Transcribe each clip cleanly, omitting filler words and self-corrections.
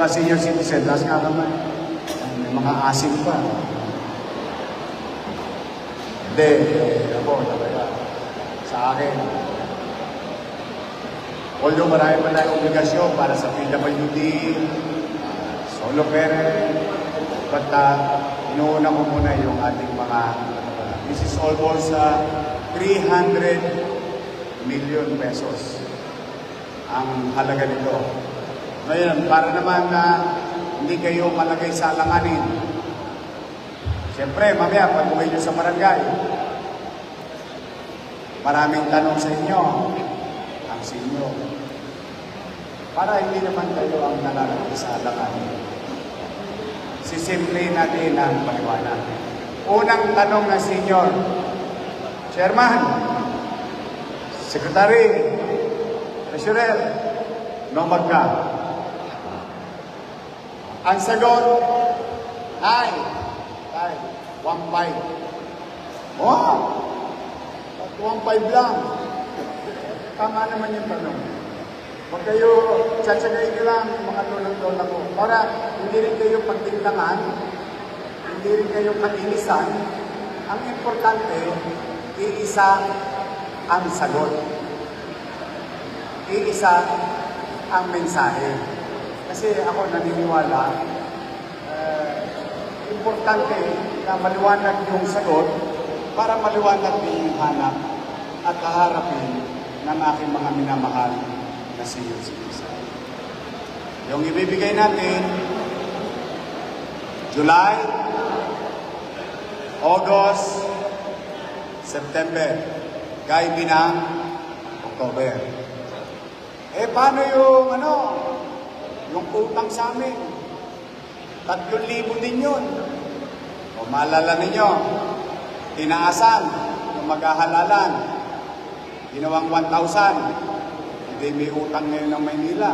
ba senior citizen? Taas nga naman. May mga asim pa. Hindi, ako talaga. Sa akin. Although marami pa tayong obligasyon para sa PWD, solo parent, but inuuna ko muna yung ating mga, this is almost 300 million pesos ang halaga nito. Ngayon, para naman hindi kayo malagay sa alanganin. Siyempre, mamaya, pag uwi nyo sa barangay, maraming tanong sa inyo, ang sinyo. Para hindi naman kayo ang nalalagay sa alanganin. Sisimple natin ang paliwanag. Unang tanong na senior, Chairman, Secretary, Treasurer, nomad ka. Ang sagot ay 1.5. Oh! 1.5 lang. Tama naman yung tanong. Huwag kayo, tsatsagayin nyo lang mga lola ko. Para hindi rin kayo pagtintangan, hindi rin kayo katinisan. Ang importante, iisa ang sagot. Iisa ang mensahe. Kasi ako naniniwala, importante na maliwanag yung sagot para maliwanag din yung hanap at kaharapin ng aking mga minamahal na senior citizen. Yung ibibigay natin, July, August, September, gaybi ng October. Paano yung yung utang sa amin? 3,000 din yun. O maalala ninyo, tinaasan, yung maghahalalan, ginawang 1,000. Hindi may utang ngayon ng Maynila.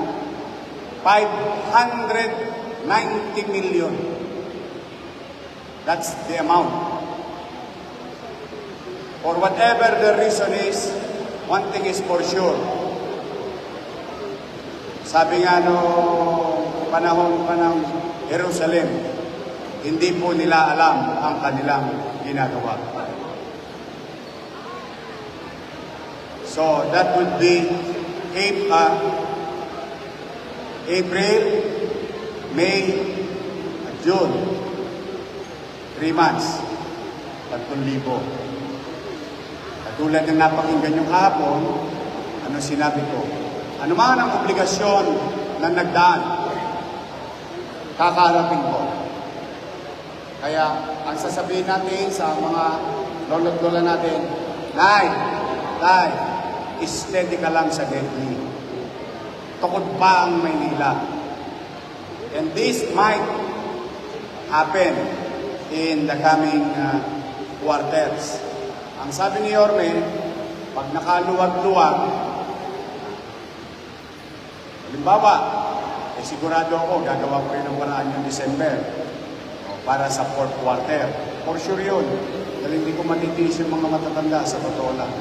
590 million. That's the amount. For whatever the reason is, one thing is for sure. Sabi nga panahon Jerusalem, hindi po nila alam ang kanilang ginagawa. So that would be April, May, June. 3 months. 3,000. Katulad ng napakinggan yung kahapon, ano sinabi ko? Ano man ang obligasyon na nagdaan, kakaharapin ko. Kaya, ang sasabihin natin sa mga lolo't-lola natin, Nay, steady ka lang sa Getty. Tukod pa ang Maynila. And this might happen in the coming quarters. Ang sabi ni Yorme, pag nakaluwag-luwag, halimbawa, sigurado ako, gagawa ko rin ng paraan yung December para sa 4th quarter. For sure yun. Dahil hindi ko matitiis yung mga matatanda sa totoo lang.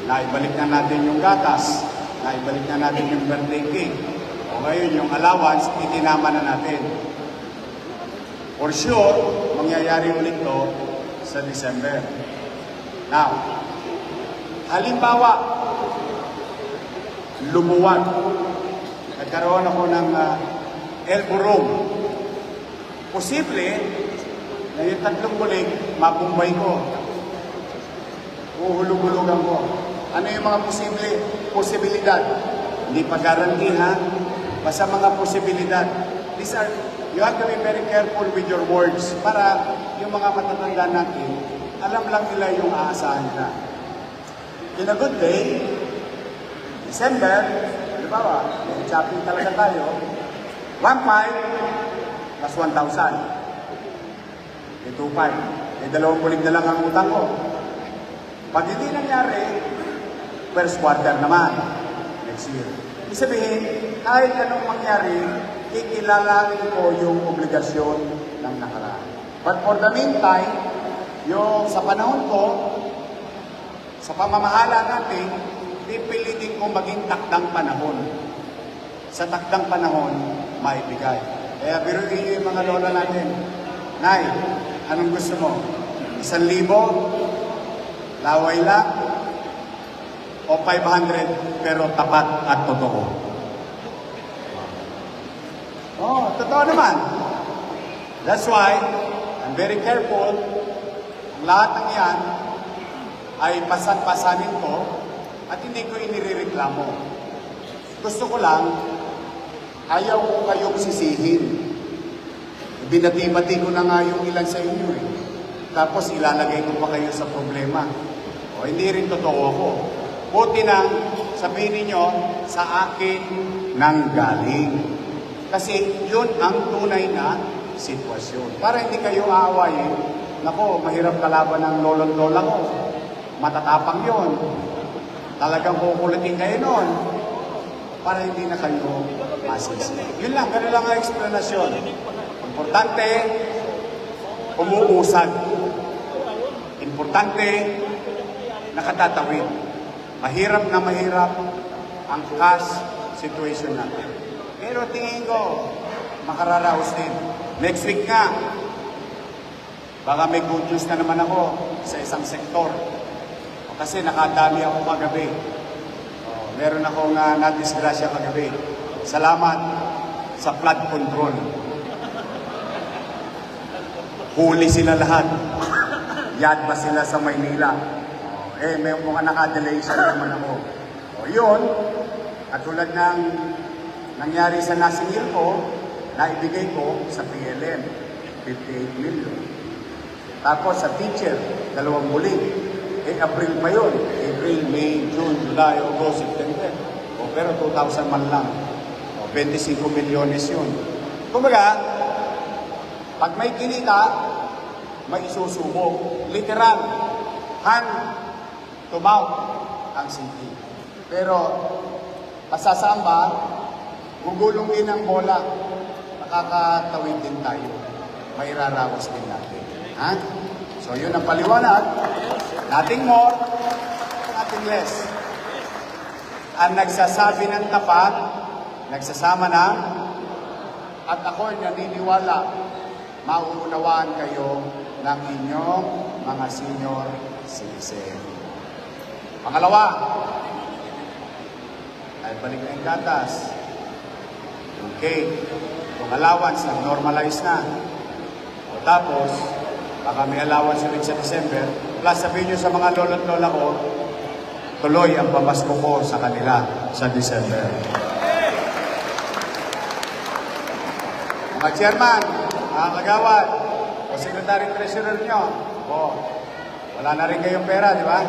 Naibalik na natin yung gatas, naibalik na natin yung birthday cake. O ngayon, yung allowance, itinama na natin. For sure, mangyayari ulit to sa December. Now, halimbawa, lumuwag. Nagkaroon ako ng elbow room. Posible na yung 3 bulig, mabumbay ko. Uhulog-hulugan ko. Ano yung mga posibilidad? Hindi pa guarantee, ha? Basta mga posibilidad. You have to be very careful with your words para yung mga matatanda natin, alam lang nila yung aasahan nila. In a good day, December, halimbawa, shopping talaga tayo, 1,500 plus 1,000. 2,500. 2 bulig na lang ang utang ko. Pag hindi nangyari, first quarter naman, next year. Ibig sabihin, kahit anong mangyari, ikilalangin ko yung obligasyon ng nakaraan. But for the meantime, yung sa panahon ko, sa pamamahala natin, pipilitin ko maging takdang panahon. Sa takdang panahon, maibigay. Kaya biruin niyo yung mga lola natin. Nay, anong gusto mo? 1,000? Laway lang? O 500 pero tapat at totoo? Oh, totoo naman. That's why, I'm very careful. Ang lahat ng yan ay pasan-pasanin ko at hindi ko inireklamo. Gusto ko lang, ayaw ko kayong sisihin. Binati-bati ko na nga yung ilan sa inyo eh. Tapos ilalagay ko pa kayo sa problema. O hindi rin totoo ako. Buti nang sabihin ninyo, sa akin nang galing. Kasi yun ang tunay na sitwasyon. Para hindi kayo aawayin, nako, mahirap kalaban ng lolo't-lola ko. Matatapang yun. Talagang kukulitin kayo nun. Para hindi na kayo masisi. Yun lang, ganun lang ang eksplanasyon. Importante, umuusad. Importante, nakatatawid. Mahirap na mahirap ang cash situation natin. Pero tingin ko, makararaos din. Next week nga, baka may good news na naman ako sa isang sektor. Kasi nakadali ako kagabi. Meron akong nadisgrasya kagabi. Salamat sa flood control. Huli sila lahat. Yad ba sila sa Maynila? May mga nakadelay siya naman ako. Yun, at tulad ng nangyari sa nasingil ko, naibigay ko sa PLN, 58 million. Tapos sa teacher, 2 bulig. April pa yun. April, May, June, July, August, September. Pero 2,000 man lang. 25 milyones yun. Kumbaga, pag may kinita, may isusubok. Literal, hand to mouth ang city. Pero, pasasamba, gugulong din ang bola. Nakakatawid din tayo. May rarawas din natin. Ha? So, yun ang paliwanag. Nothing more, nothing less. Ang nagsasabi ng tapat, nagsasama ng, at ako'y naniniwala, mauunawaan kayo ng inyong mga senior citizen. Pangalawa, ay balik na yung gatas. Okay, kung allowance, nag-normalize na. O tapos, baka may allowance ulit sa December, plus sabihin nyo sa mga lolo't lola ko, tuloy ang pamasko ko sa kanila sa December. Mga chairman, mga kagawad, o secretary treasurer nyo, wala na rin kayong pera, di ba?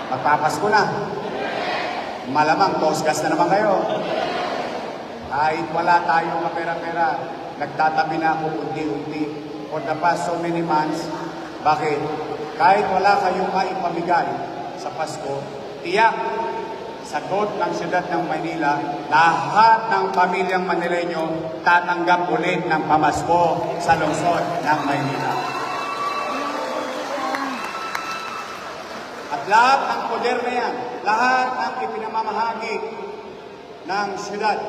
Magpapasko na. Malamang, tosgas na naman kayo. Kahit wala tayong kapera-pera, nagtatabi na ako unti-unti. For the past so many months, bakit? Kahit wala kayong maipamigay sa Pasko, tiyak, sagot ng siyudad ng Maynila, lahat ng pamilyang Manileño tatanggap ulit ng pamasko sa lungsod ng Maynila. At lahat ng poder na yan, lahat ng ipinamamahagi ng siyudad,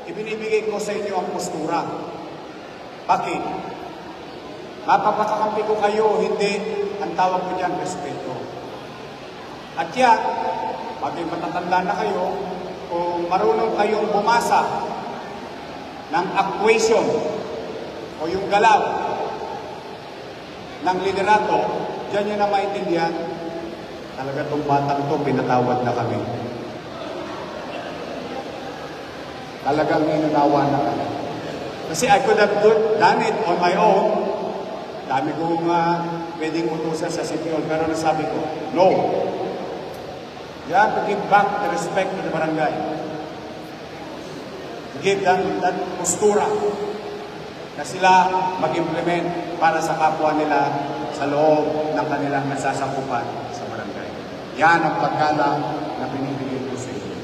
ibinibigay ko sa inyo ang postura. Bakit? Mapapakakampi ko kayo, hindi. Ang tawag ko dyan, respeto. At yan, maging matatanda na kayo, kung marunong kayong bumasa ng equation o yung galaw ng liderato, dyan nyo na maintindihan, talaga itong batang ito, pinatawad na kami. Talagang inunawa na kami. Kasi I could have done it on my own. Dami kong pwedeng utusan sa City Hall, pero nasabi ko, no. You have to give back the respect to the barangay. Give them that postura na sila mag-implement para sa kapwa nila sa loob ng kanilang nasasakupan sa barangay. Yan ang pagkala na binibigay ko sa inyo.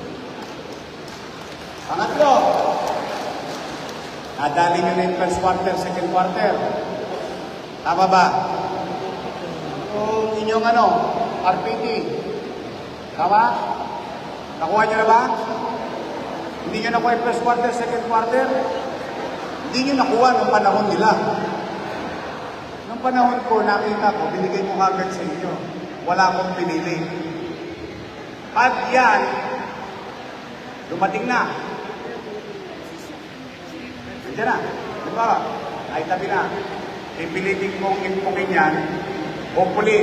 Pangatlo, nadali nyo na yung first quarter, second quarter. Tama ba? Kung inyong RPT, tama? Nakuha nyo na ba? Hindi nyo nakuha yung first quarter, second quarter. Hindi nyo nakuha ng panahon nila. Nung panahon ko, nakita ko, binigay ko agad sa inyo. Wala akong pinili. Pag yan, dumating na. Nandiyan na. Diba? Ay tabi na. Ipilitin kong impukin yan. Hopefully,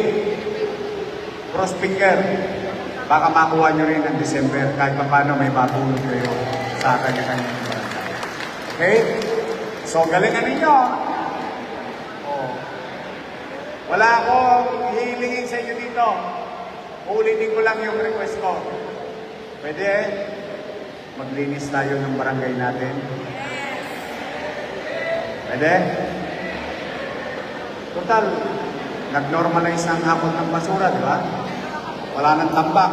cross finger. Baka makuha nyo rin ng December kahit pa paano may matulog kayo sa kanya-kanya. Okay? So, galingan ninyo. Oh. Wala akong hihilingin sa inyo dito. Uulitin ko lang yung request ko. Pwede maglinis tayo ng barangay natin? Pwede? Total, nag-normalize na ang hapon ng basura, di ba? Wala nang tambak.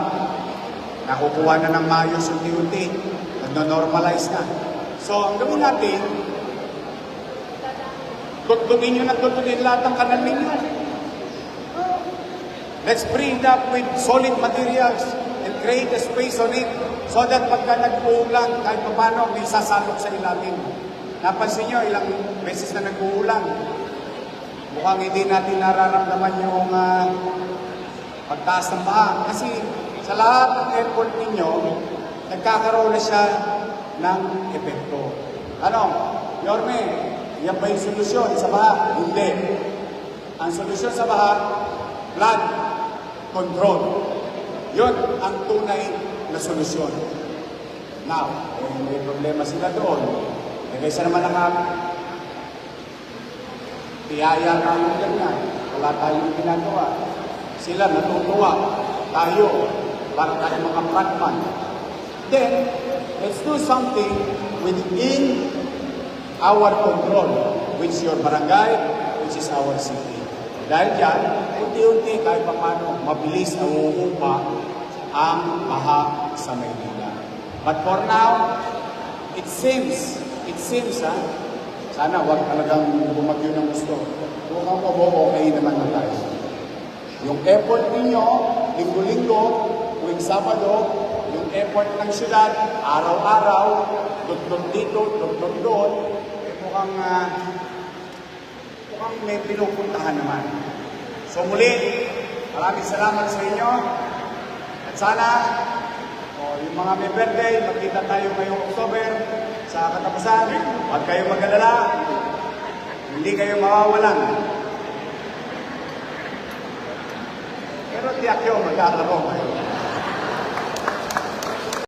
Nakukuha na ng maayos unti-unti. Nag-normalize na. So, ang gawin natin, tutugin nyo na tutugin lahat ng kanal ninyo. Let's bring it up with solid materials and create a space on it so that pagka nag-uulan, kahit paano may sasalok sa ilalim. Napansin nyo, ilang beses na nag-uulan. Mukhang hindi natin nararamdaman yung pagtaas ng baha. Kasi sa lahat ng airport ninyo, nagkakaroon na siya ng epekto. Ano? Yorme, yan ba yung solusyon sa baha? Hindi. Ang solusyon sa baha, flood control. Yun ang tunay na solusyon. Now, may problema sila doon. Kaysa naman ang tiyaya tayo ganyan. Wala tayong ginagawa. Sila natutuwa. Tayo, para tayo mga frontman. Then, let's do something within our control, which is your barangay, which is our city. Dahil dyan, unti-unti kahit pa paano, mabilis na uupa ang baha sa Maynila. But for now, it seems, sana wag talagang bumagyo ng gusto. Kung ako, okay naman na tayo. Yung effort ninyo, linggo-linggo, tuwing Sabado, yung effort ng syudad, araw-araw, tutlong dito, tutlong doon, mukhang may pinupuntahan naman. So muli, maraming salamat sa inyo. At sana, yung mga may birthday, magkita tayo ngayong October sa katapusan. Huwag kayong mag-alala. Hindi kayo mawawalan. Pero tiyak yun, magkakaroon kayo.